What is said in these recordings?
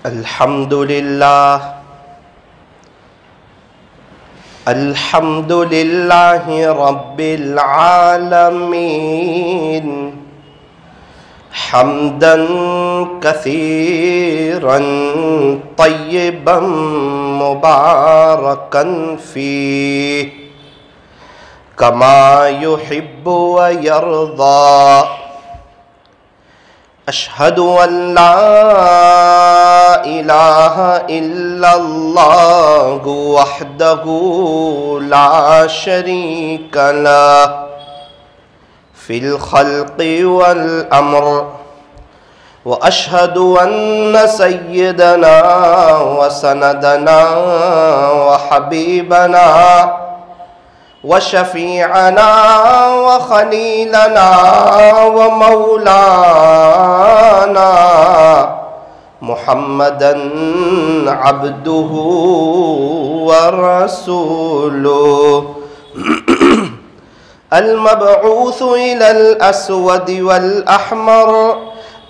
الحمد لله رب العالمين حمدا كثيرا طيبا مباركا فيه كما يحب ويرضى. أشهد أن لا إله إلا الله وحده لا شريك له في الخلق والأمر، وأشهد أن سيدنا وسندنا وحبيبنا وشفيعنا وخليلنا ومولانا محمدا عبده ورسوله المبعوث إلى الأسود والأحمر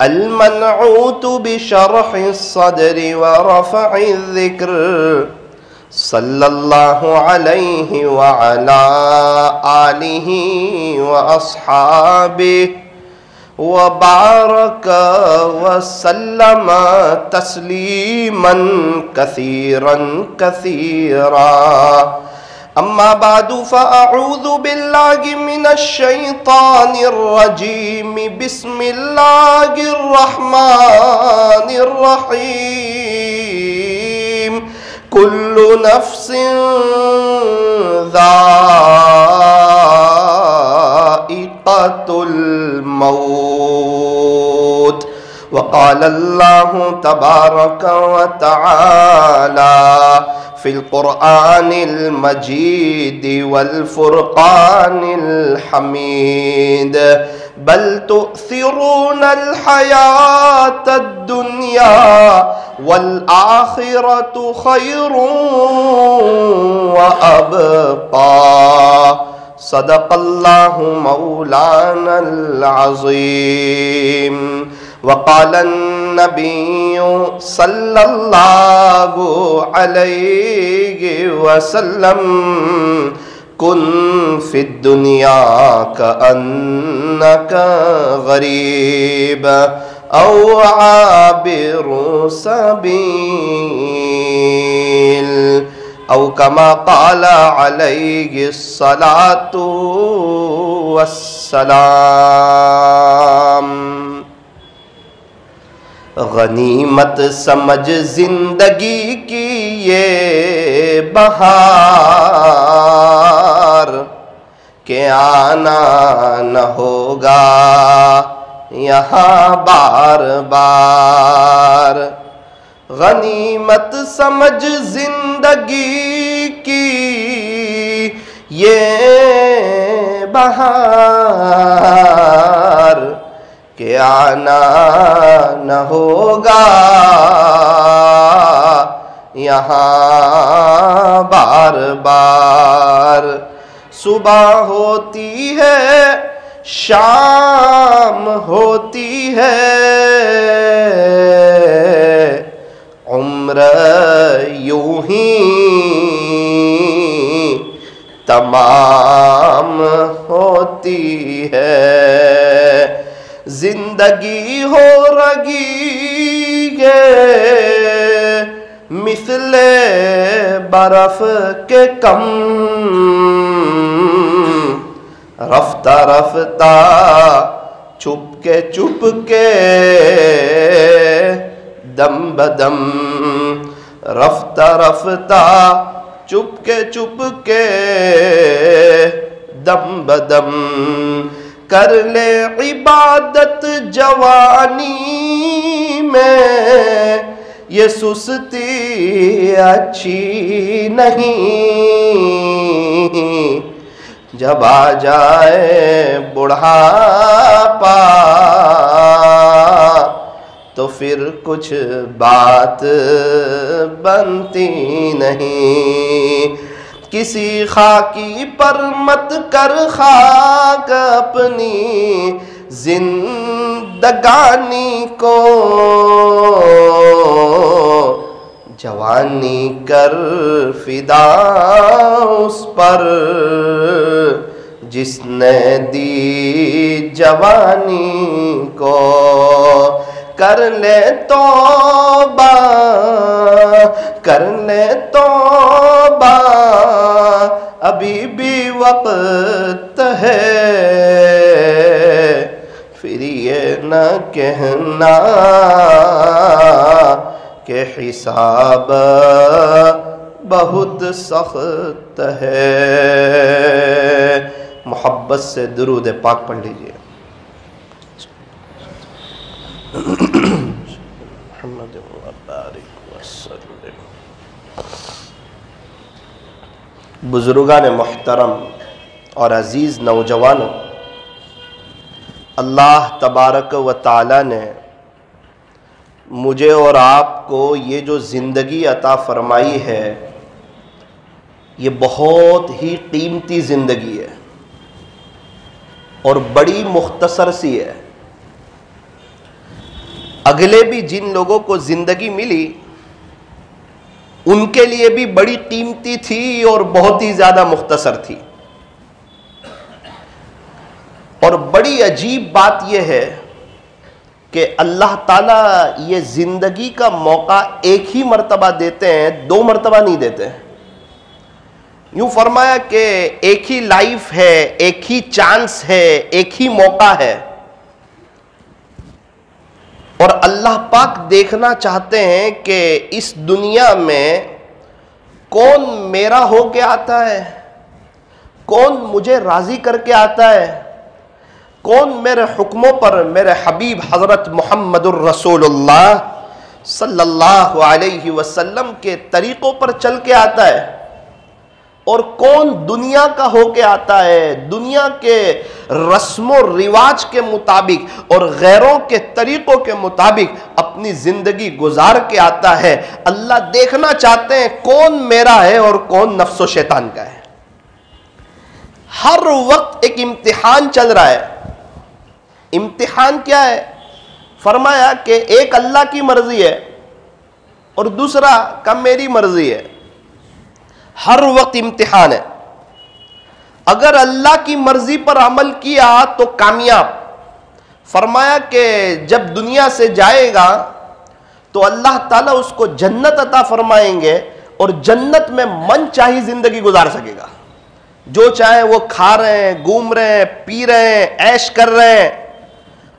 المنعوت بشرح الصدر ورفع الذكر، صلى الله عليه وعلى آله وأصحابه وبارك وسلم تسليما كثيرا كثيرا. أما بعد فأعوذ بالله من الشيطان الرجيم. بسم الله الرحمن الرحيم. كل نفس ذائقة الموت. وقال الله تبارك وتعالى في القرآن المجيد والفرقان الحميد: بل تؤثرون الحياة الدنيا والآخرة خير وأبقى. صدق الله مولانا العظيم. وقال النبي صلى الله عليه وسلم: كن في الدنيا كأنك غريب أو عابر سبيل، أو كما قال عليه الصلاة والسلام. غنیمت سمجھ زندگی کی یہ بہار کہ آنا نہ ہوگا یہاں بار بار. غنیمت سمجھ زندگی کی یہ بہار کہ آنا نہ ہوگا یہاں بار بار. صبح ہوتی ہے شام ہوتی ہے، عمر یوں ہی تمام ہوتی ہے. زندگی ہو رہی ہے مثل برف کے کم، رفتہ رفتہ چھپ کے دم بدم، رفتہ رفتہ چھپ کے دم بدم. کر لے عبادت جوانی میں، یہ سستی اچھی نہیں. جب آ جائے بڑھاپا تو پھر کچھ بات بنتی نہیں. کسی خاکی پر مت کر خاک اپنی زندگانی کو جوانی کر فدا اس پر جس نے دی جوانی کو، کر لے توبہ کر لے توبہ ابھی بھی وقت ہے، پھر یہ نہ کہنا کہ حساب بہت سخت ہے۔ محبت سے درود پاک پڑھ لیجئے۔ بزرگان محترم اور عزیز نوجوانوں، اللہ تبارک و تعالی نے مجھے اور آپ کو یہ جو زندگی عطا فرمائی ہے، یہ بہت ہی قیمتی زندگی ہے اور بڑی مختصر سی ہے۔ اگلے بھی جن لوگوں کو زندگی ملی ان کے لیے بھی بڑی قیمتی تھی اور بہت ہی زیادہ مختصر تھی۔ اور بڑی عجیب بات یہ ہے کہ اللہ تعالیٰ یہ زندگی کا موقع ایک ہی مرتبہ دیتے ہیں، 2 مرتبہ نہیں دیتے ہیں۔ یوں فرمایا کہ ایک ہی لائف ہے، ایک ہی چانس ہے، ایک ہی موقع ہے، اور اللہ پاک دیکھنا چاہتے ہیں کہ اس دنیا میں کون میرا ہو کے آتا ہے، کون مجھے راضی کر کے آتا ہے، کون میرے حکموں پر میرے حبیب حضرت محمد الرسول اللہ صلی اللہ علیہ وسلم کے طریقوں پر چل کے آتا ہے، اور کون دنیا کا ہو کے آتا ہے، دنیا کے رسم و رواج کے مطابق اور غیروں کے طریقوں کے مطابق اپنی زندگی گزار کے آتا ہے۔ اللہ دیکھنا چاہتے ہیں کون میرا ہے اور کون نفس و شیطان کا ہے۔ ہر وقت ایک امتحان چل رہا ہے۔ امتحان کیا ہے؟ فرمایا کہ ایک اللہ کی مرضی ہے اور دوسرا کا میری مرضی ہے۔ ہر وقت امتحان ہے۔ اگر اللہ کی مرضی پر عمل کیا تو کامیاب۔ فرمایا کہ جب دنیا سے جائے گا تو اللہ تعالیٰ اس کو جنت عطا فرمائیں گے، اور جنت میں من چاہی زندگی گزار سکے گا، جو چاہے وہ کھا رہے ہیں، گھوم رہے ہیں، پی رہے ہیں، عیش کر رہے ہیں۔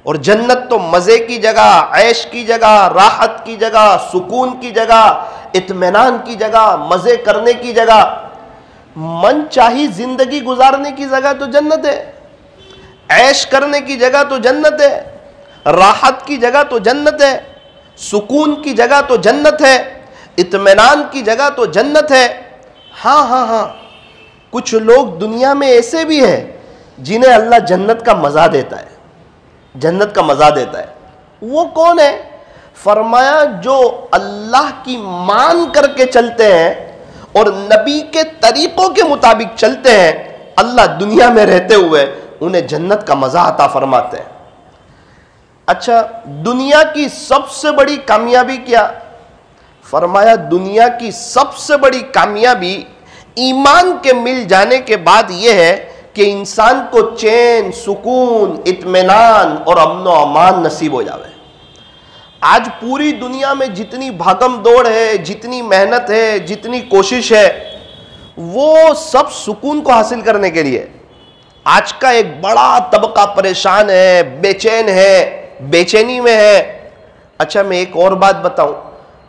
اور جنت تو مزے کی جگہ، عیش کی جگہ، راحت کی جگہ، سکون کی جگہ، اطمینان کی جگہ، مزے کرنے کی جگہ، من چاہی زندگی گزارنے کی جگہ تو جنت ہے، عیش کرنے کی جگہ تو جنت ہے، راحت کی جگہ تو جنت ہے، سکون کی جگہ تو جنت ہے، اطمینان کی جگہ تو جنت ہے۔ ہاں کچھ لوگ دنیا میں ایسے بھی ہیں جنہیں اللہ جنت کا مزہ دیتا ہے، جنت کا مزہ دیتا ہے۔ وہ کون ہے؟ فرمایا جو اللہ کی مان کر کے چلتے ہیں اور نبی کے طریقوں کے مطابق چلتے ہیں، اللہ دنیا میں رہتے ہوئے انہیں جنت کا مزہ عطا فرماتے ہیں۔ اچھا، دنیا کی سب سے بڑی کامیابی کیا؟ فرمایا دنیا کی سب سے بڑی کامیابی ایمان کے مل جانے کے بعد یہ ہے کہ انسان کو چین، سکون، اطمینان اور امن و امان نصیب ہو جاوے۔ آج پوری دنیا میں جتنی بھاگم دوڑ ہے، جتنی محنت ہے، جتنی کوشش ہے، وہ سب سکون کو حاصل کرنے کے لیے۔ آج کا ایک بڑا طبقہ پریشان ہے، بے چین ہے، بے چینی میں ہے۔ اچھا میں ایک اور بات بتاؤں،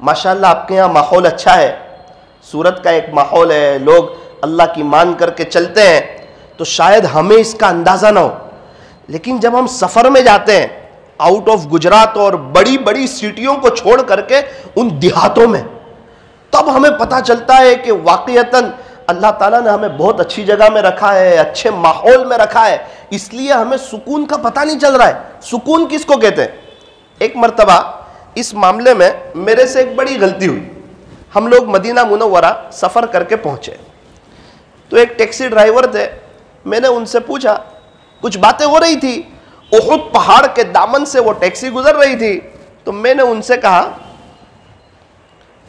ماشاءاللہ آپ کے یہاں ماحول اچھا ہے، سورت کا ایک ماحول ہے، لوگ اللہ کی مان کر کے چلتے ہیں، تو شاید ہمیں اس کا اندازہ نہ ہو، لیکن جب ہم سفر میں جاتے ہیں آؤٹ آف گجرات اور بڑی بڑی سٹیوں کو چھوڑ کر کے ان دیہاتوں میں، تب ہمیں پتہ چلتا ہے کہ واقعتاً اللہ تعالیٰ نے ہمیں بہت اچھی جگہ میں رکھا ہے، اچھے ماحول میں رکھا ہے، اس لیے ہمیں سکون کا پتہ نہیں چل رہا ہے۔ سکون کس کو کہتے ہیں؟ ایک مرتبہ اس معاملے میں میرے سے ایک بڑی غلطی ہوئی۔ ہم لوگ مدینہ منورہ سفر کر کے پہنچے، تو ایک ٹیکسی ڈرائیور تھے، میں نے ان سے پوچھا، کچھ باتیں ہو رہی تھی، احد پہاڑ کے دامن سے وہ ٹیکسی گزر رہی تھی، تو میں نے ان سے کہا،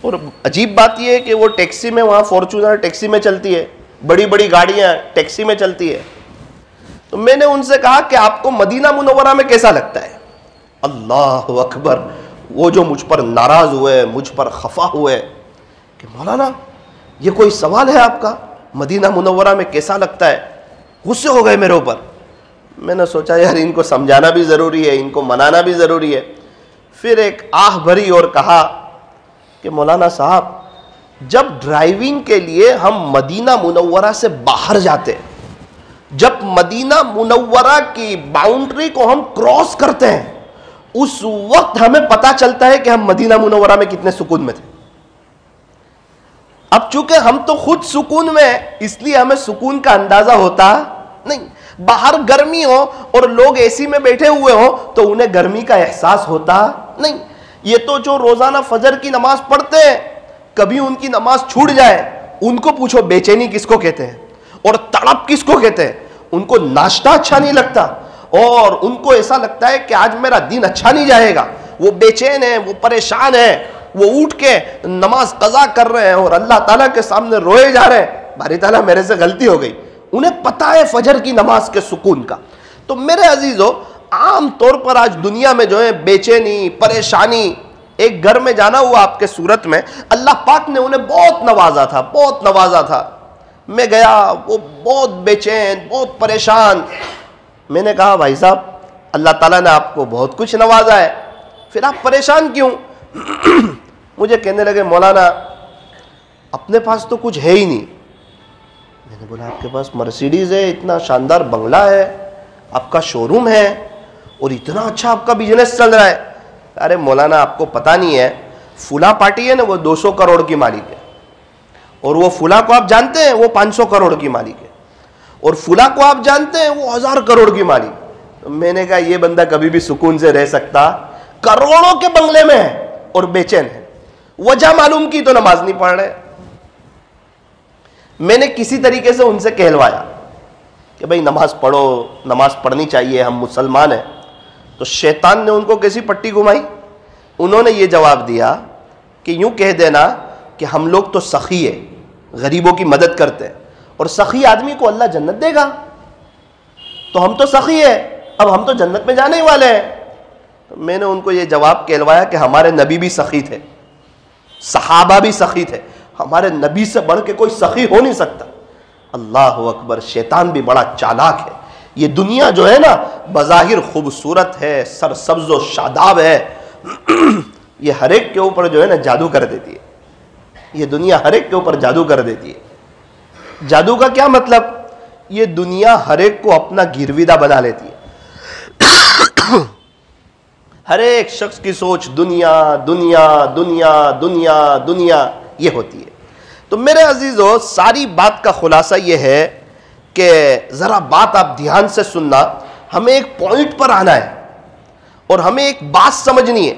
اور عجیب بات یہ ہے کہ وہ ٹیکسی میں، وہاں فارچونر ٹیکسی میں چلتی ہے، بڑی بڑی گاڑیاں ٹیکسی میں چلتی ہے. تو میں نے ان سے کہا کہ آپ کو مدینہ منورہ میں کیسا لگتا ہے؟ اللہ اکبر، وہ جو مجھ پر ناراض ہوئے، مجھ پر خفا ہوئے کہ مولانا یہ کوئی سوال ہے آپ کا، مدینہ منورہ میں کیسا لگتا ہے؟ غصے ہو گئے میرے اوپر. میں نے سوچا یار ان کو سمجھانا بھی ضروری ہے، ان کو منانا بھی ضروری ہے. پھر ایک آہ بھری اور کہا کہ مولانا صاحب جب ڈرائیونگ کے لیے ہم مدینہ منورہ سے باہر جاتے ہیں، جب مدینہ منورہ کی باؤنڈری کو ہم کراس کرتے ہیں، اس وقت ہمیں پتا چلتا ہے کہ ہم مدینہ منورہ میں کتنے سکون میں تھے. اب چونکہ ہم تو خود سکون میں، اس لیے ہمیں سکون کا اندازہ ہوتا نہیں. باہر گرمی ہو اور لوگ اے سی میں بیٹھے ہوئے ہوں تو انہیں گرمی کا احساس ہوتا نہیں. یہ تو جو روزانہ فجر کی نماز پڑھتے ہیں، کبھی ان کی نماز چھوٹ جائے، ان کو پوچھو بے چینی کس کو کہتے ہیں اور تڑپ کس کو کہتے ہیں. ان کو ناشتہ اچھا نہیں لگتا اور ان کو ایسا لگتا ہے کہ آج میرا دن اچھا نہیں جائے گا. وہ بے چین ہیں، وہ پریشان ہیں، وہ اٹھ کے نماز قضا کر رہے ہیں اور اللہ تعالیٰ کے سامنے روئے جا رہے ہیں، باری تعالیٰ میرے سے غلطی ہو گئی. انہیں پتا ہے فجر کی نماز کے سکون کا. تو میرے عزیزو، عام طور پر آج دنیا میں جو ہے بے چینی، پریشانی. ایک گھر میں جانا ہوا آپ کے صورت میں، اللہ پاک نے انہیں بہت نوازا تھا، بہت نوازا تھا. میں گیا، وہ بہت بے چین، بہت پریشان. میں نے کہا بھائی صاحب اللہ تعالیٰ نے آپ کو بہت کچھ نوازا ہے، پھر آپ پریشان کیوں؟ مجھے کہنے لگے مولانا اپنے پاس تو کچھ ہے ہی نہیں. میں نے بولا آپ کے پاس مرسیڈیز ہے، اتنا شاندار بنگلہ ہے، آپ کا شو روم ہے اور اتنا اچھا آپ کا بزنس چل رہا ہے. ارے مولانا آپ کو پتہ نہیں ہے، فلاں پارٹی ہے نا وہ 200 کروڑ کی مالک ہے، اور وہ فلاں کو آپ جانتے ہیں وہ 500 کروڑ کی مالک ہے، اور فلاں کو آپ جانتے ہیں وہ 1000 کروڑ کی مالک. میں نے کہا یہ بندہ کبھی بھی سکون سے رہ سکتا؟ کروڑوں کے بنگلے میں ہے اور بے چین ہے. وجہ معلوم کی تو نماز نہیں پڑھ رہے. میں نے کسی طریقے سے ان سے کہلوایا کہ بھائی نماز پڑھو، نماز پڑھنی چاہیے، ہم مسلمان ہیں. تو شیطان نے ان کو کیسی پٹی گھمائی، انہوں نے یہ جواب دیا کہ یوں کہہ دینا کہ ہم لوگ تو سخی ہیں، غریبوں کی مدد کرتے ہیں، اور سخی آدمی کو اللہ جنت دے گا، تو ہم تو سخی ہیں، اب ہم تو جنت میں جانے ہی والے ہیں. تو میں نے ان کو یہ جواب کہلوایا کہ ہمارے نبی بھی سخی تھے، صحابہ بھی سخی تھے، ہمارے نبی سے بڑھ کے کوئی سخی ہو نہیں سکتا. اللہ اکبر، شیطان بھی بڑا چالاک ہے. یہ دنیا جو ہے نا بظاہر خوبصورت ہے، سرسبز و شاداب ہے، یہ ہر ایک کے اوپر جو ہے نا جادو کر دیتی ہے. یہ دنیا ہر ایک کے اوپر جادو کر دیتی ہے. جادو کا کیا مطلب؟ یہ دنیا ہر ایک کو اپنا گرویدہ بنا لیتی ہے. ہر ایک شخص کی سوچ دنیا دنیا دنیا دنیا دنیا یہ ہوتی ہے. تو میرے عزیزو، ساری بات کا خلاصہ یہ ہے کہ ذرا بات آپ دھیان سے سننا. ہمیں ایک پوائنٹ پر آنا ہے اور ہمیں ایک بات سمجھنی ہے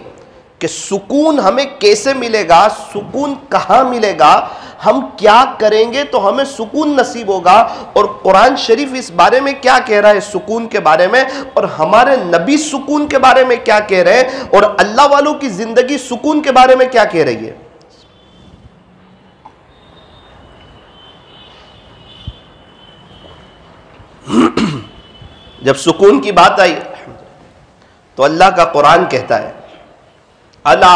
کہ سکون ہمیں کیسے ملے گا، سکون کہاں ملے گا، ہم کیا کریں گے تو ہمیں سکون نصیب ہوگا، اور قرآن شریف اس بارے میں کیا کہہ رہا ہے سکون کے بارے میں، اور ہمارے نبی سکون کے بارے میں کیا کہہ رہے ہیں، اور اللہ والوں کی زندگی سکون کے بارے میں کیا کہہ رہی ہے. جب سکون کی بات آئی تو اللہ کا قرآن کہتا ہے الا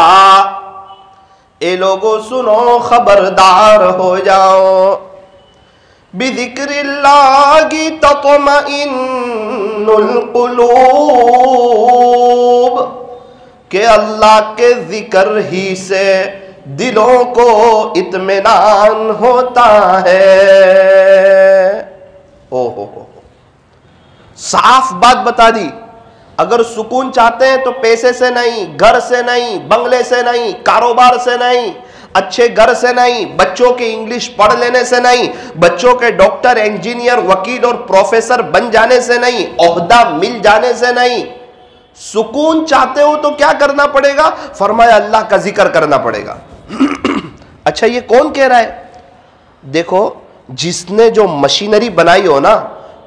اے لوگو سنو، خبردار ہو جاؤ، بذکر اللہ تطمئن القلوب، کہ اللہ کے ذکر ہی سے دلوں کو اطمینان ہوتا ہے. صاف بات بتا دی. اگر سکون چاہتے ہیں تو پیسے سے نہیں، گھر سے نہیں، بنگلے سے نہیں، کاروبار سے نہیں، اچھے گھر سے نہیں، بچوں کے انگلش پڑھ لینے سے نہیں، بچوں کے ڈاکٹر، انجینئر، وکیل اور پروفیسر بن جانے سے نہیں، عہدہ مل جانے سے نہیں. سکون چاہتے ہو تو کیا کرنا پڑے گا؟ فرمایا اللہ کا ذکر کرنا پڑے گا. اچھا یہ کون کہہ رہا ہے؟ دیکھو، جس نے جو مشینری بنائی ہو نا،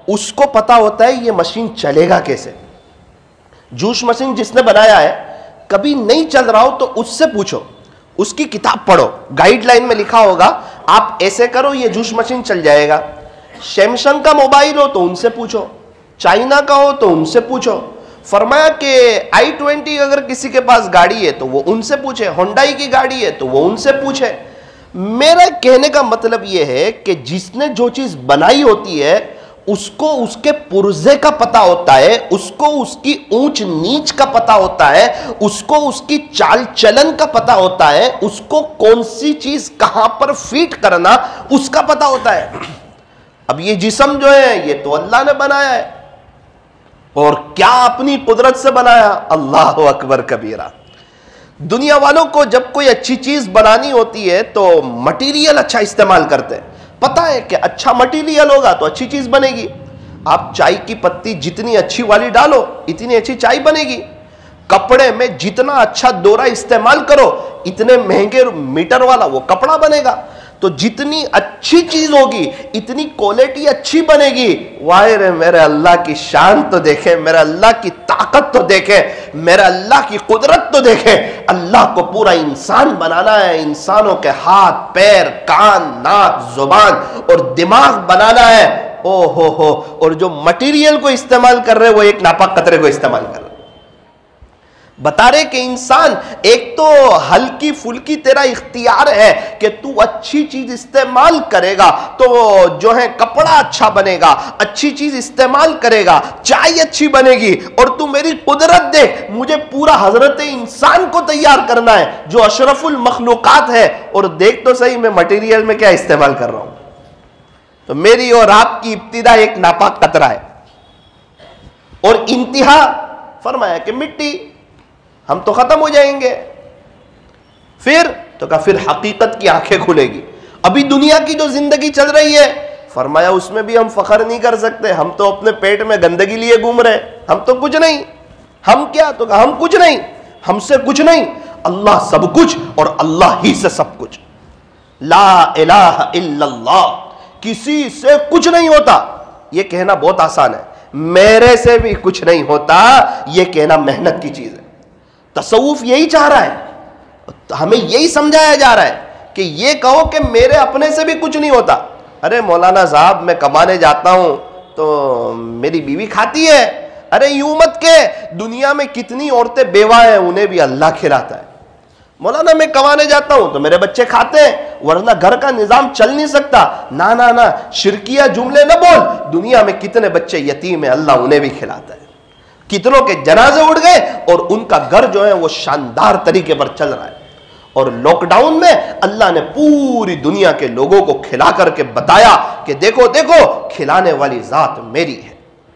اس کو پتا ہوتا ہے یہ مشین چلے گا کیسے. جوش مشین جس نے بنایا ہے، کبھی نہیں چل رہا ہو تو اس سے پوچھو، اس کی کتاب پڑھو، گائیڈ لائن میں لکھا ہوگا آپ ایسے کرو یہ جوس مشین چل جائے گا. سیمسنگ کا موبائل ہو تو ان سے پوچھو، چائنا کا ہو تو ان سے پوچھو. فرمایا کہ i20 اگر کسی کے پاس گاڑی ہے تو وہ ان سے پوچھے، ہونڈائی کی گاڑی ہے تو وہ ان سے پوچھے. میرا کہنے کا مطلب یہ ہے کہ جس نے جو چیز بنائی ہوتی ہے اس کو اس کے پرزے کا پتہ ہوتا ہے، اس کو اس کی اونچ نیچ کا پتہ ہوتا ہے، اس کو اس کی چال چلن کا پتہ ہوتا ہے، اس کو کون سی چیز کہاں پر فیٹ کرنا اس کا پتہ ہوتا ہے. اب یہ جسم جو ہے یہ تو اللہ نے بنایا ہے، اور کیا اپنی قدرت سے بنایا، اللہ اکبر کبیرہ. دنیا والوں کو جب کوئی اچھی چیز بنانی ہوتی ہے تو مٹیریل اچھا استعمال کرتے ہیں. پتہ ہے کہ اچھا مٹیریل ہوگا تو اچھی چیز بنے گی. آپ چائے کی پتی جتنی اچھی والی ڈالو اتنی اچھی چائے بنے گی. کپڑے میں جتنا اچھا دورا استعمال کرو اتنے مہنگے میٹر والا وہ کپڑا بنے گا. تو جتنی اچھی چیز ہوگی اتنی کوالٹی اچھی بنے گی. واہ رے میرے اللہ کی شان تو دیکھیں، میرے اللہ کی طاقت تو دیکھیں، میرے اللہ کی قدرت تو دیکھیں. اللہ کو پورا انسان بنانا ہے، انسانوں کے ہاتھ، پیر، کان، ناک، زبان اور دماغ بنانا ہے. او ہو اور جو مٹیریل کو استعمال کر رہے وہ ایک ناپاک قطرے کو استعمال کر رہے. بتا رہے کہ انسان ایک تو ہلکی پھلکی تیرا اختیار ہے کہ تو اچھی چیز استعمال کرے گا تو جو ہے کپڑا اچھا بنے گا، اچھی چیز استعمال کرے گا، چائے اچھی بنے گی. اور تو میری قدرت دیکھ، مجھے پورا حضرت انسان کو تیار کرنا ہے جو اشرف المخلوقات ہے، اور دیکھ تو صحیح میں مٹیریل میں کیا استعمال کر رہا ہوں. تو میری اور آپ کی ابتدا ایک ناپاک قطرہ ہے اور انتہا فرمایا کہ مٹی. ہم تو ختم ہو جائیں گے. پھر تو کہا پھر حقیقت کی آنکھیں کھلے گی. ابھی دنیا کی جو زندگی چل رہی ہے فرمایا اس میں بھی ہم فخر نہیں کر سکتے. ہم تو اپنے پیٹ میں گندگی لیے گھوم رہے، ہم تو کچھ نہیں. ہم کیا؟ تو کہا ہم کچھ نہیں، ہم سے کچھ نہیں، اللہ سب کچھ اور اللہ ہی سے سب کچھ. لا الہ الا اللہ، کسی سے کچھ نہیں ہوتا. یہ کہنا بہت آسان ہے، میرے سے بھی کچھ نہیں ہوتا، یہ کہنا محنت کی چیز ہے. تصوف یہی چاہ رہا ہے، ہمیں یہی سمجھایا جا رہا ہے کہ یہ کہو کہ میرے اپنے سے بھی کچھ نہیں ہوتا. ارے مولانا صاحب میں کمانے جاتا ہوں تو میری بیوی کھاتی ہے. ارے یوں مت کہ دنیا میں کتنی عورتیں بیوہ ہیں انہیں بھی اللہ کھلاتا ہے. مولانا میں کمانے جاتا ہوں تو میرے بچے کھاتے ہیں ورنہ گھر کا نظام چل نہیں سکتا. نا شرکیہ جملے نہ بول. دنیا میں کتنے بچے یتیم ہیں اللہ انہیں بھی کھلاتا ہے. کتنوں کے جنازے اڑ گئے اور ان کا گھر جو ہے وہ شاندار طریقے پر چل رہا ہے. اور لاک ڈاؤن میں اللہ نے پوری دنیا کے لوگوں کو کھلا کر کے بتایا کہ دیکھو دیکھو کھلانے والی ذات میری ہے.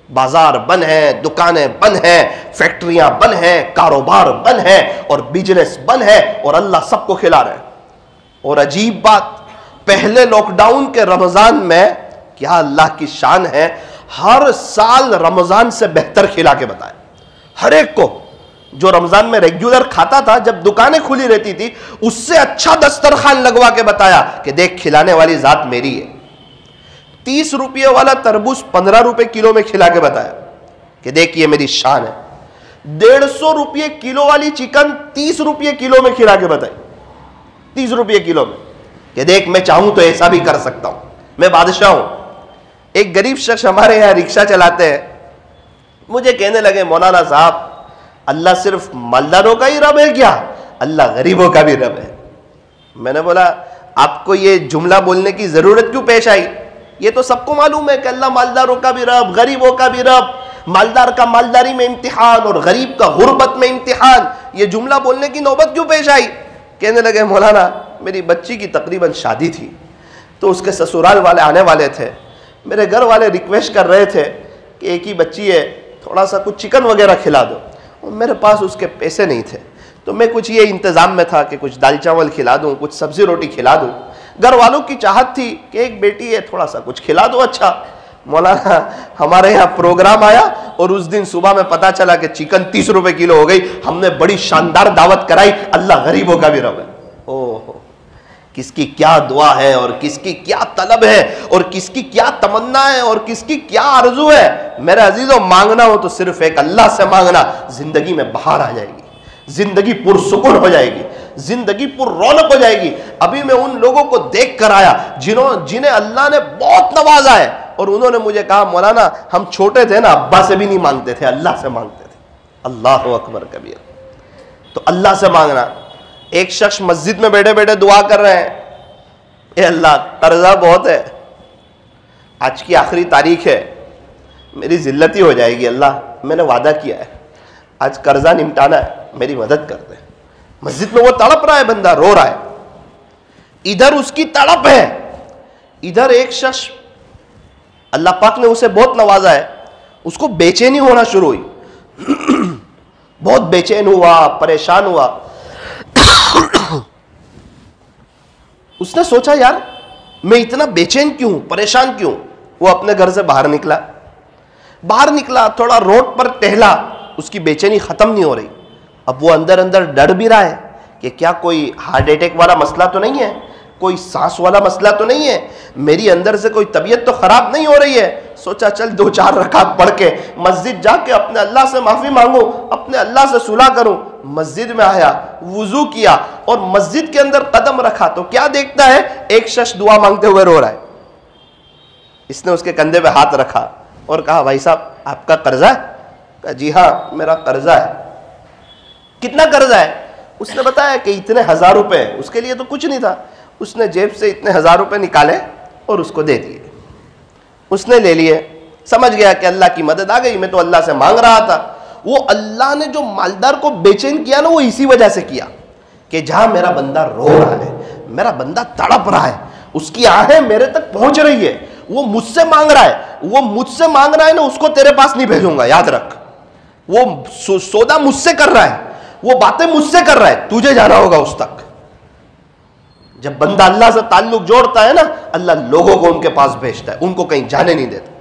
بازار بند ہیں، دکانیں بند ہیں، فیکٹریاں بند ہیں، کاروبار بند ہیں اور بزنس بند ہے اور اللہ سب کو کھلا رہے ہیں. اور عجیب بات، پہلے لاک ڈاؤن کے رمضان میں کیا اللہ کی شان ہے، ہر سال رمضان سے بہتر کھلا کے بتایا. ہر ایک کو جو رمضان میں ریگولر کھاتا تھا جب دکانیں کھلی رہتی تھی اس سے اچھا دسترخوان لگوا کے بتایا کہ دیکھ کھلانے والی ذات میری ہے. 30 روپے والا تربوز 15 روپے کلو میں کھلا کے بتایا کہ دیکھ یہ میری شان ہے. 150 روپے کلو والی چکن 30 روپے کلو میں کھلا کے بتائی، 30 روپے کلو میں، کہ دیکھ میں چاہوں تو ایسا بھی کر سکتا ہوں، میں بادشاہ ہوں. ایک غریب شخص ہمارے یہاں رکشہ چلاتے ہیں، مجھے کہنے لگے مولانا صاحب اللہ صرف مالداروں کا ہی رب ہے کیا؟ اللہ غریبوں کا بھی رب ہے. میں نے بولا آپ کو یہ جملہ بولنے کی ضرورت کیوں پیش آئی؟ یہ تو سب کو معلوم ہے کہ اللہ مالداروں کا بھی رب، غریبوں کا بھی رب. مالدار کا مالداری میں امتحان اور غریب کا غربت میں امتحان، یہ جملہ بولنے کی نوبت کیوں پیش آئی؟ کہنے لگے مولانا میری بچی کی تقریباً شادی تھی تو اس کے سسرال والے آنے والے تھے. میرے گھر والے ریکویسٹ کر رہے تھے کہ ایک ہی بچی ہے تھوڑا سا کچھ چکن وغیرہ کھلا دو. میرے پاس اس کے پیسے نہیں تھے تو میں کچھ یہ انتظام میں تھا کہ کچھ دال چاول کھلا دوں، کچھ سبزی روٹی کھلا دوں. گھر والوں کی چاہت تھی کہ ایک بیٹی ہے تھوڑا سا کچھ کھلا دو. اچھا مولانا ہمارے یہاں پروگرام آیا اور اس دن صبح میں پتا چلا کہ چکن 30 روپے کلو ہو گئی. ہم نے بڑی شاندار دعوت کرائی. اللہ غریبوں کا بھی رب ہے. اوہ کس کی کیا دعا ہے اور کس کی کیا طلب ہے اور کس کی کیا تمنا ہے اور کس کی کیا آرزو ہے. میرے عزیزوں مانگنا ہو تو صرف ایک اللہ سے مانگنا، زندگی میں بہار آ جائے گی، زندگی پرسکون ہو جائے گی. زندگی پر رونق ہو جائے گی. ابھی میں ان لوگوں کو دیکھ کر آیا جنہیں اللہ نے بہت نوازا ہے, اور انہوں نے مجھے کہا مولانا ہم چھوٹے تھے نا, ابا سے بھی نہیں مانگتے تھے, اللہ سے مانگتے تھے. اللہ اکبر کبیر. تو اللہ سے مانگنا. ایک شخص مسجد میں بیٹھے بیٹھے دعا کر رہے ہیں, اے اللہ قرضہ بہت ہے, آج کی آخری تاریخ ہے, میری ذلت ہی ہو جائے گی, اللہ میں نے وعدہ کیا ہے آج قرضہ نمٹانا ہے, میری مدد کر دے. مسجد میں وہ تڑپ رہا ہے, بندہ رو رہا ہے, ادھر اس کی تڑپ ہے, ادھر ایک شخص اللہ پاک نے اسے بہت نوازا ہے, اس کو بے چینی ہونا شروع ہوئی, بہت بے چین ہوا, پریشان ہوا. اس نے سوچا یار میں اتنا بے چین کیوں, پریشان کیوں. وہ اپنے گھر سے باہر نکلا, تھوڑا روڈ پر ٹہلا, اس کی بے چینی ختم نہیں ہو رہی. اب وہ اندر اندر ڈر بھی رہا ہے کہ کیا کوئی ہارٹ اٹیک والا مسئلہ تو نہیں ہے, کوئی سانس والا مسئلہ تو نہیں ہے, میری اندر سے کوئی طبیعت تو خراب نہیں ہو رہی ہے. سوچا چل 2-4 رکعت پڑھ کے مسجد جا کے اپنے اللہ سے معافی مانگوں, اپنے اللہ سے صلح کروں. مسجد میں آیا, وضو کیا اور مسجد کے اندر قدم رکھا تو کیا دیکھتا ہے, ایک شخص دعا مانگتے ہوئے رو رہا ہے. اس نے اس کے کندھے پہ ہاتھ رکھا اور کہا بھائی صاحب آپ کا قرضہ ہے؟ کہا جی ہاں میرا قرضہ ہے. کتنا قرضہ ہے؟ اس نے بتایا کہ اتنے 1000 روپے. اس کے لیے تو کچھ نہیں تھا, اس نے جیب سے اتنے 1000 روپے نکالے اور اس کو دے دیے. اس نے لے لیے, سمجھ گیا کہ اللہ کی مدد آ گئی, میں تو اللہ سے مانگ رہا تھا. وہ اللہ نے جو مالدار کو بے چین کیا نا, وہ اسی وجہ سے کیا کہ جہاں میرا بندہ رو رہا ہے, میرا بندہ تڑپ رہا ہے, اس کی آہیں میرے تک پہنچ رہی ہے, وہ مجھ سے مانگ رہا ہے, نا اس کو تیرے پاس نہیں بھیجوں گا, یاد رکھ. وہ سودا مجھ سے کر رہا ہے, وہ باتیں مجھ سے کر رہا ہے, تجھے جانا ہوگا اس تک. جب بندہ اللہ سے تعلق جوڑتا ہے نا, اللہ لوگوں کو ان کے پاس بھیجتا ہے, ان کو کہیں جانے نہیں دیتا.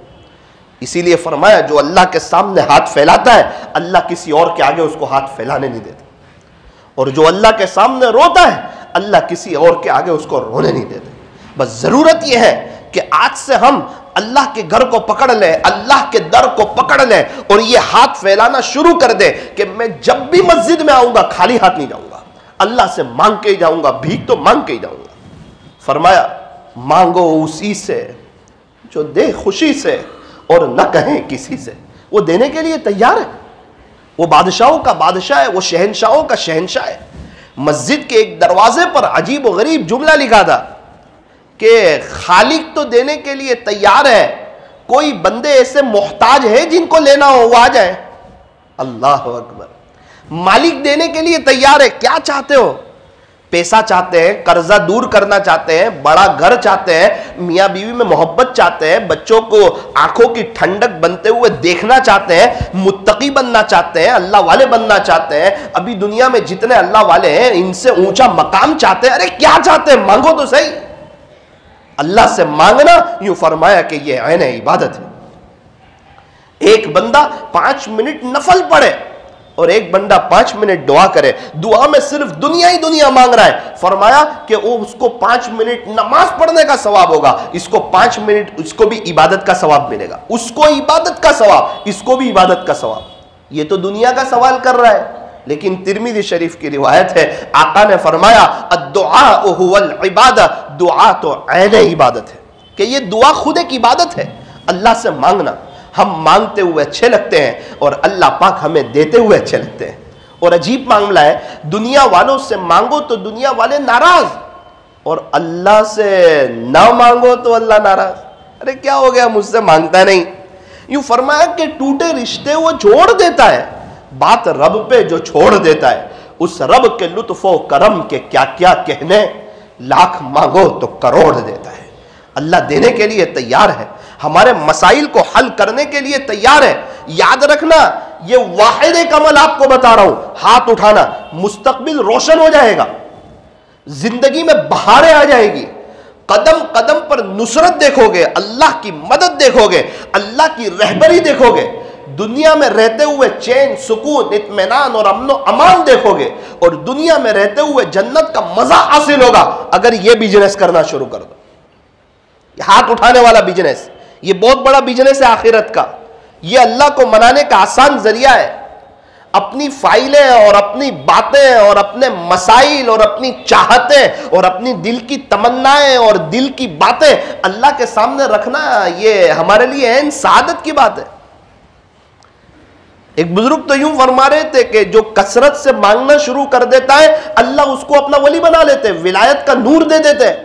اسی لیے فرمایا جو اللہ کے سامنے ہاتھ پھیلاتا ہے, اللہ کسی اور کے آگے اس کو ہاتھ پھیلانے نہیں دیتا, اور جو اللہ کے سامنے روتا ہے, اللہ کسی اور کے آگے اس کو رونے نہیں دیتے. بس ضرورت یہ ہے کہ آج سے ہم اللہ کے گھر کو پکڑ لیں, اللہ کے در کو پکڑ لیں, اور یہ ہاتھ پھیلانا شروع کر دیں کہ میں جب بھی مسجد میں آؤں گا خالی ہاتھ نہیں جاؤں گا, اللہ سے مانگ کے ہی جاؤں گا, بھیک تو مانگ کے ہی جاؤں گا. فرمایا مانگو اسی سے جو دے خوشی سے اور نہ کہیں کسی سے. وہ دینے کے لیے تیار ہے, وہ بادشاہوں کا بادشاہ ہے, وہ شہنشاہوں کا شہنشاہ ہے. مسجد کے ایک دروازے پر عجیب و غریب جملہ لکھا تھا کہ خالق تو دینے کے لیے تیار ہے, کوئی بندے ایسے محتاج ہیں جن کو لینا ہو وہ آ جائیں. اللہ اکبر. مالک دینے کے لیے تیار ہے, کیا چاہتے ہو؟ پیسہ چاہتے ہیں, قرضہ دور کرنا چاہتے ہیں, بڑا گھر چاہتے ہیں, میاں بیوی میں محبت چاہتے ہیں, بچوں کو آنکھوں کی ٹھنڈک بنتے ہوئے دیکھنا چاہتے ہیں, متقی بننا چاہتے ہیں, اللہ والے بننا چاہتے ہیں, ابھی دنیا میں جتنے اللہ والے ہیں ان سے اونچا مقام چاہتے ہیں. ارے کیا چاہتے ہیں, مانگو تو صحیح. اللہ سے مانگنا, یوں فرمایا کہ یہ عین عبادت ہے. ایک بندہ 5 منٹ نفل پڑھے اور ایک بندہ 5 منٹ دعا کرے, دعا میں صرف دنیا ہی دنیا مانگ رہا ہے. فرمایا کہ وہ اس کو 5 منٹ نماز پڑھنے کا ثواب ہوگا, اس کو 5 منٹ اس کو بھی عبادت کا ثواب ملے گا, اس کو عبادت کا ثواب, اس کو بھی عبادت کا ثواب. یہ تو دنیا کا سوال کر رہا ہے. لیکن ترمذی شریف کی روایت ہے, آقا نے فرمایا الدعاء هو العبادہ, دعا تو عین عبادت ہے, کہ یہ دعا خود ایک عبادت ہے. اللہ سے مانگنا, ہم مانگتے ہوئے اچھے لگتے ہیں اور اللہ پاک ہمیں دیتے ہوئے اچھے لگتے ہیں. اور عجیب معاملہ ہے, دنیا والوں سے مانگو تو دنیا والے ناراض, اور اللہ سے نہ مانگو تو اللہ ناراض. ارے کیا ہو گیا, مجھ سے مانگتا نہیں. یوں فرمایا کہ ٹوٹے رشتے وہ جوڑ دیتا ہے, بات رب پہ جو چھوڑ دیتا ہے, اس رب کے لطف و کرم کے کیا کیا کہنے, لاکھ مانگو تو کروڑ دیتا ہے. اللہ دینے کے لیے تیار ہے, ہمارے مسائل کو حل کرنے کے لیے تیار ہے. یاد رکھنا, یہ واحد ایک عمل آپ کو بتا رہا ہوں, ہاتھ اٹھانا, مستقبل روشن ہو جائے گا, زندگی میں بہاریں آ جائے گی, قدم قدم پر نصرت دیکھو گے, اللہ کی مدد دیکھو گے, اللہ کی رہبری دیکھو گے, دنیا میں رہتے ہوئے چین, سکون, اطمینان اور امن و امان دیکھو گے, اور دنیا میں رہتے ہوئے جنت کا مزہ حاصل ہوگا اگر یہ بزنس کرنا شروع کر دو. ہاتھ اٹھانے والا بزنس, یہ بہت بڑا بزنس ہے آخرت کا. یہ اللہ کو منانے کا آسان ذریعہ ہے. اپنی فائلیں اور اپنی باتیں اور اپنے مسائل اور اپنی چاہتیں اور اپنی دل کی تمنائیں اور دل کی باتیں اللہ کے سامنے رکھنا، یہ ہمارے لیے عین سعادت کی بات ہے۔ ایک بزرگ تو یوں فرما رہے تھے کہ جو کثرت سے مانگنا شروع کر دیتا ہے اللہ اس کو اپنا ولی بنا لیتے، ولایت کا نور دے دیتے ہیں۔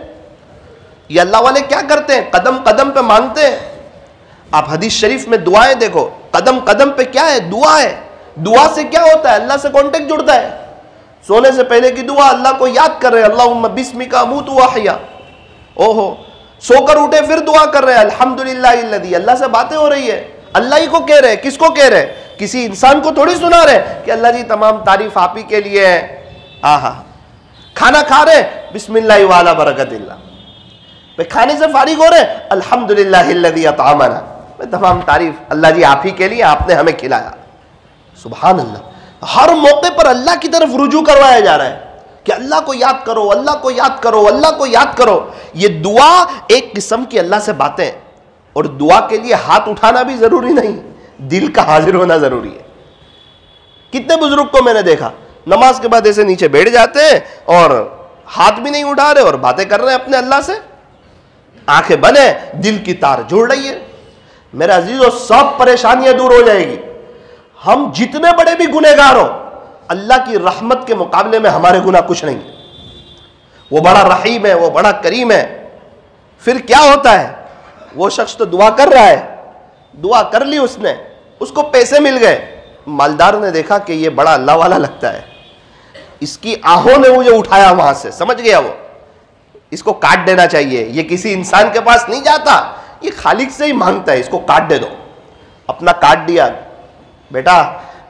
یہ اللہ والے کیا کرتے ہیں؟ قدم قدم پہ مانگتے ہیں۔ آپ حدیث شریف میں دعائیں دیکھو، قدم قدم پہ کیا ہے؟ دعا ہے۔ دعا سے کیا ہوتا ہے؟ اللہ سے کانٹیکٹ جڑتا ہے۔ سونے سے پہلے کی دعا اللہ کو یاد کر رہے ہیں، اللہم بسمک اموت واحیا، اوہو۔ سو کر اٹھے پھر دعا کر رہے ہیں، الحمدللہ الذی، اللہ سے باتیں ہو رہی ہے، اللہ ہی کو کہہ رہے ہیں۔ کس کو کہہ رہے ہیں؟ کسی انسان کو تھوڑی سنا رہے کہ اللہ جی تمام تعریف آپ ہی کے لیے ہے۔ آہا، کھانا کھا رہے بسم اللہ وعلی برکت اللہ، کھانے سے فارغ ہو رہے الحمدللہ الذی اطعمنا، تمام تعریف اللہ جی آپ ہی کے لیے، آپ نے ہمیں کھلایا۔ سبحان اللہ، ہر موقع پر اللہ کی طرف رجوع کروایا جا رہا ہے کہ اللہ کو یاد کرو، اللہ کو یاد کرو، اللہ کو یاد کرو۔ یہ دعا ایک قسم کی اللہ سے باتیں، اور دعا کے لیے ہاتھ اٹھانا بھی ضروری نہیں، دل کا حاضر ہونا ضروری ہے۔ کتنے بزرگ کو میں نے دیکھا نماز کے بعد ایسے نیچے بیٹھ جاتے ہیں اور ہاتھ بھی نہیں اٹھا رہے اور باتیں کر رہے ہیں اپنے اللہ سے، آنکھیں بنے، دل کی تار جوڑ رہی ہے۔ میرے عزیزو، سب پریشانیاں دور ہو جائے گی۔ ہم جتنے بڑے بھی گنہگار ہو، اللہ کی رحمت کے مقابلے میں ہمارے گناہ کچھ نہیں۔ وہ بڑا رحیم ہے، وہ بڑا کریم ہے۔ پھر کیا ہوتا ہے؟ وہ شخص تو دعا کر رہا ہے، دعا کر لی اس نے، اس کو پیسے مل گئے، مالدار نے دیکھا کہ یہ بڑا اللہ والا لگتا ہے، اس کی آہوں نے مجھے اٹھایا وہاں سے، سمجھ گیا وہ، اس کو کاٹ دینا چاہیے، یہ کسی انسان کے پاس نہیں جاتا، یہ خالق سے ہی مانگتا ہے، اس کو کاٹ دے دو۔ اپنا کاٹ دیا۔ بیٹا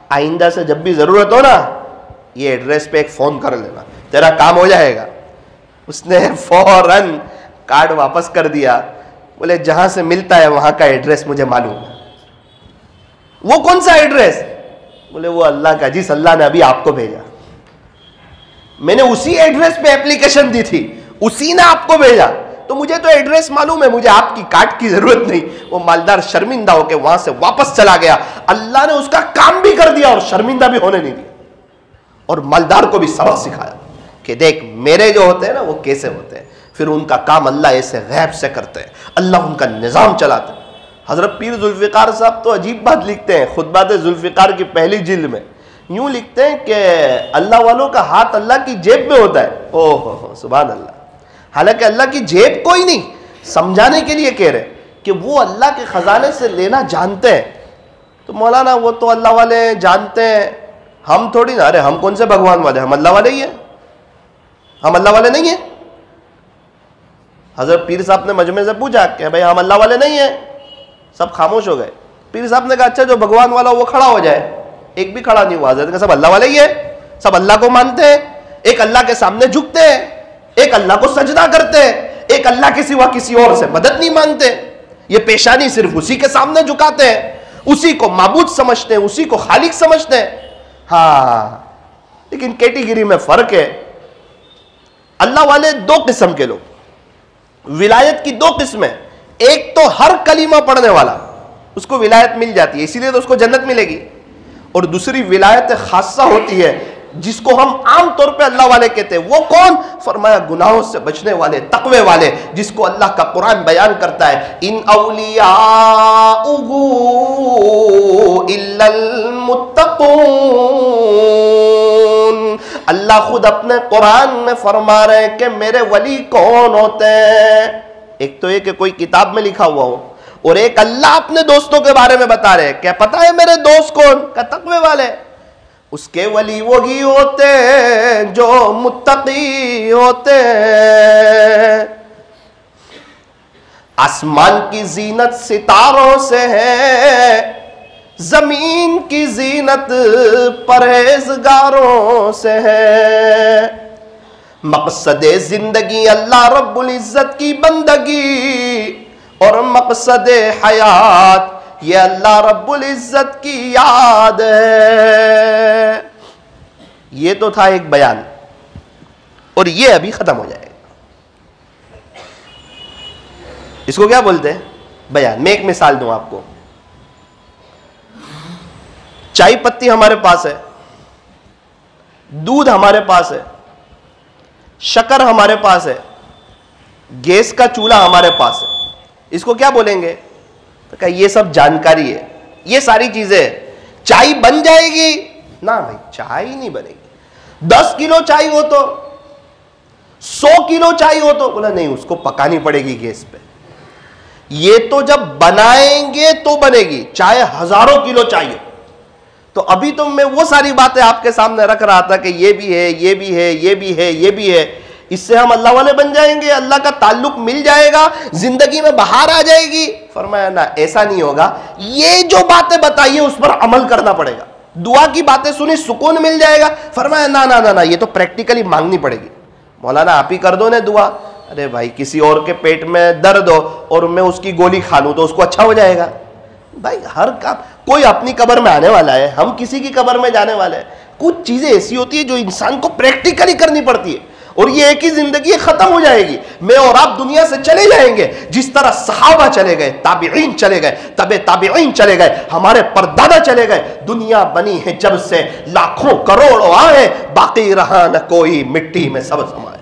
آئندہ سے جب بھی ضرورت ہو نا، یہ ایڈریس پہ ایک فون کر لینا، تیرا کام ہو جائے گا۔ اس نے فوراً کارڈ واپس کر دیا، بولے جہاں سے ملتا ہے وہاں کا ایڈریس مجھے معلوم ہے۔ وہ کون سا ایڈریس؟ بولے وہ اللہ کا، جس اللہ نے ابھی آپ کو بھیجا، میں نے اسی ایڈریس پہ اپلیکیشن دی تھی، اسی نے آپ کو بھیجا، تو مجھے تو ایڈریس معلوم ہے، مجھے آپ کی کارڈ کی ضرورت نہیں۔ وہ مالدار شرمندہ ہو کے وہاں سے واپس چلا گیا۔ اللہ نے اس کا کام بھی کر دیا اور شرمندہ بھی ہونے نہیں دیا، اور مالدار کو بھی سبق سکھایا کہ دیکھ میرے جو ہوتے ہیں نا وہ کیسے ہوتے ہیں۔ پھر ان کا کام اللہ ایسے غیب سے کرتے ہیں، اللہ ان کا نظام چلاتے ہیں۔ حضرت پیر ذوالفقار صاحب تو عجیب بات لکھتے ہیں خطبات ذوالفقار کی پہلی جلد میں، یوں لکھتے ہیں کہ اللہ والوں کا ہاتھ اللہ کی جیب میں ہوتا ہے۔ اوہ ہو سبحان اللہ۔ حالانکہ اللہ کی جیب کوئی نہیں، سمجھانے کے لیے کہہ رہے کہ وہ اللہ کے خزانے سے لینا جانتے ہیں۔ تو مولانا وہ تو اللہ والے جانتے ہیں، ہم تھوڑی نا، ارے ہم کون سے بھگوان والے، ہم اللہ والے ہی ہیں، ہم اللہ والے نہیں ہیں۔ حضرت پیر صاحب نے مجمع سے پوچھا کہ بھائی ہم اللہ والے نہیں ہیں، سب خاموش ہو گئے۔ پیر صاحب نے کہا اچھا جو بھگوان والا وہ کھڑا ہو جائے، ایک بھی کھڑا نہیں ہوا۔ حضرت نے کہا سب اللہ والے ہی ہیں، سب اللہ کو مانتے ہیں، ایک اللہ کے سامنے جھکتے ہیں، ایک اللہ کو سجدہ کرتے ہیں، ایک اللہ کے سوا کسی اور سے مدد نہیں مانگتے، یہ پیشانی صرف اسی کے سامنے جھکاتے ہیں، اسی کو معبود سمجھتے ہیں، اسی کو خالق سمجھتے ہیں۔ ہاں لیکن کیٹیگری میں فرق ہے۔ اللہ والے دو قسم کے لوگ، ولایت کی دو قسمیں، ایک تو ہر کلمہ پڑھنے والا، اس کو ولایت مل جاتی ہے، اسی لیے تو اس کو جنت ملے گی، اور دوسری ولایت خاصہ ہوتی ہے جس کو ہم عام طور پہ اللہ والے کہتے ہیں۔ وہ کون؟ فرمایا گناہوں سے بچنے والے، تقوی والے، جس کو اللہ کا قرآن بیان کرتا ہے ان اولیاءہ الا المتقون۔ اللہ خود اپنے قرآن میں فرما رہے ہیں کہ میرے ولی کون ہوتے ہیں۔ ایک تو یہ کہ کوئی کتاب میں لکھا ہوا ہو، اور ایک اللہ اپنے دوستوں کے بارے میں بتا رہے ہیں۔ کیا پتا ہے میرے دوست کون؟ کہ تقوی والے۔ اس کے ولی وہی ہوتے ہیں جو متقی ہوتے ہیں۔ آسمان کی زینت ستاروں سے ہے، زمین کی زینت پرہیزگاروں سے ہے۔ مقصد زندگی اللہ رب العزت کی بندگی، اور مقصد حیات یہ اللہ رب العزت کی یاد ہے۔ یہ تو تھا ایک بیان، اور یہ ابھی ختم ہو جائے گا۔ اس کو کیا بولتے ہیں؟ بیان۔ میں ایک مثال دوں آپ کو۔ چائے پتی ہمارے پاس ہے، دودھ ہمارے پاس ہے, شکر ہمارے پاس ہے, گیس کا چولہا ہمارے پاس ہے, اس کو کیا بولیں گے؟ تو کہا یہ سب جانکاری ہے, یہ ساری چیزیں. چائے بن جائے گی؟ نہ بھائی, چائے نہیں بنے گی. 10 کلو چائے ہو تو, 100 کلو چائے ہو تو, بولا نہیں اس کو پکانی پڑے گی گیس پہ. یہ تو جب بنائیں گے تو بنے گی, چاہے ہزاروں کلو چاہیے. تو ابھی تو میں وہ ساری باتیں آپ کے سامنے رکھ رہا تھا کہ یہ بھی ہے, یہ بھی ہے, یہ بھی ہے, یہ بھی ہے. اس سے ہم اللہ والے بن جائیں گے, اللہ کا تعلق مل جائے گا, زندگی میں بہار آ جائے گی. فرمایا نہ, ایسا نہیں ہوگا. یہ جو باتیں بتائیے اس پر عمل کرنا پڑے گا. دعا کی باتیں سنی سکون مل جائے گا. فرمایا نہ نہ نہ, یہ تو پریکٹیکلی مانگنی پڑے گی. مولانا آپ ہی کر دو نا دعا. ارے بھائی, کسی اور کے پیٹ میں درد ہو اور میں اس کی گولی کھا لوں تو اس کو اچھا ہو جائے گا؟ بھائی ہر کام, کوئی اپنی قبر میں آنے والا ہے, ہم کسی کی قبر میں جانے والے ہیں. کچھ چیزیں ایسی ہوتی ہیں جو انسان کو پریکٹیکلی کرنی پڑتی ہے, اور یہ ایک ہی زندگی ختم ہو جائے گی. میں اور آپ دنیا سے چلے جائیں گے جس طرح صحابہ چلے گئے, تابعین چلے گئے, تبع تابعین چلے گئے, ہمارے پردادا چلے گئے. دنیا بنی ہے جب سے لاکھوں کروڑوں آئے, باقی رہا نہ کوئی مٹی میں سب سمائے.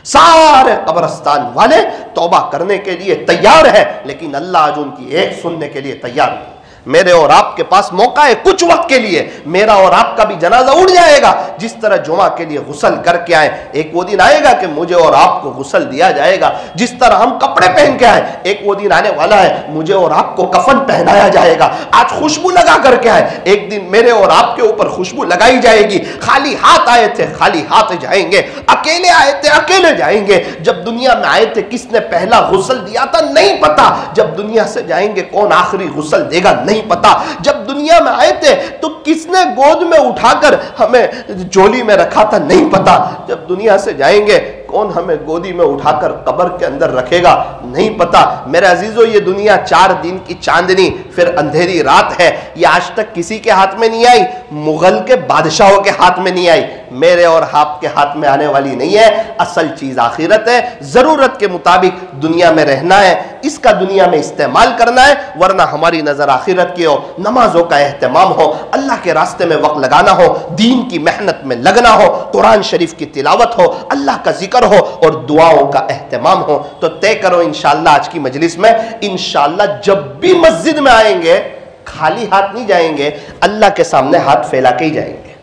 سارے قبرستان والے توبہ کرنے کے لیے تیار ہیں, لیکن اللہ آج ان کی ایک سننے کے لیے تیار نہیں. میرے اور آپ کے پاس موقع ہے کچھ وقت کے لیے, میرا اور آپ کا بھی جنازہ اٹھ جائے گا. جس طرح جمعہ کے لیے غسل کر کے آئے, ایک وہ دن آئے گا کہ مجھے اور آپ کو غسل دیا جائے گا. جس طرح ہم کپڑے پہن کے آئے, ایک وہ دن آنے والا ہے مجھے اور آپ کو کفن پہنایا جائے گا. آج خوشبو لگا کر کے آئے, ایک دن میرے اور آپ کے اوپر خوشبو لگائی جائے گی. خالی ہاتھ آئے تھے, خالی ہاتھ جائیں گے. اکیلے آئے تھے, اکیلے جائیں گے. جب دنیا میں آئے تھے کس نے پہلا غسل دیا تھا نہیں پتا, جب دنیا سے جائیں گے کون آخری غسل دے گا نہیں پتا. جب دنیا میں آئے تھے تو کس نے گود میں اٹھا کر ہمیں جولی میں رکھا تھا نہیں پتا. جب دنیا سے جائیں گے کون ہمیں گودی میں اٹھا کر قبر کے اندر رکھے گا نہیں پتا. میرے عزیزو, یہ دنیا 4 دن کی چاندنی پھر اندھیری رات ہے. یہ آج تک کسی کے ہاتھ میں نہیں آئی, مغل کے بادشاہوں کے ہاتھ میں نہیں آئی, میرے اور آپ کے ہاتھ میں آنے والی نہیں ہے. اصل چیز آخرت ہے. ضرورت کے مطابق دنیا میں رہنا ہے, اس کا دنیا میں استعمال کرنا ہے, ورنہ ہماری نظر آخرت کی ہو. نمازوں کا اہتمام ہو, اللہ کے راستے میں وقت لگانا ہو, دین کی محنت میں لگنا ہو, قرآن شریف کی تلاوت ہو, اللہ کا ذکر ہو اور دعاؤں کا اہتمام ہو. تو طے کرو انشاءاللہ آج کی مجلس میں, انشاءاللہ جب بھی مسجد میں آئیں گے خالی ہاتھ نہیں جائیں گے, اللہ کے سامنے ہاتھ پھیلا کے ہی جائیں گے.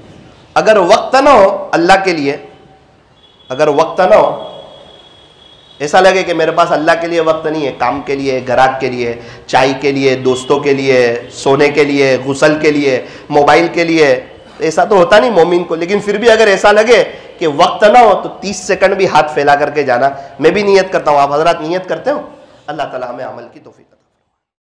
اگر وقت نہ ہو اللہ کے لیے, اگر وقت نہ ہو, ایسا لگے کہ میرے پاس اللہ کے لیے وقت نہیں ہے, کام کے لیے, گراہک کے لیے, چائے کے لیے, دوستوں کے لیے, سونے کے لیے, غسل کے لیے, موبائل کے لیے, ایسا تو ہوتا نہیں مومن کو. لیکن پھر بھی اگر ایسا لگے کہ وقت نہ ہو تو 30 سیکنڈ بھی ہاتھ پھیلا کر کے جانا. میں بھی نیت کرتا ہوں, آپ حضرات نیت کرتے ہو. اللہ تعالی ہمیں عمل کی توفیق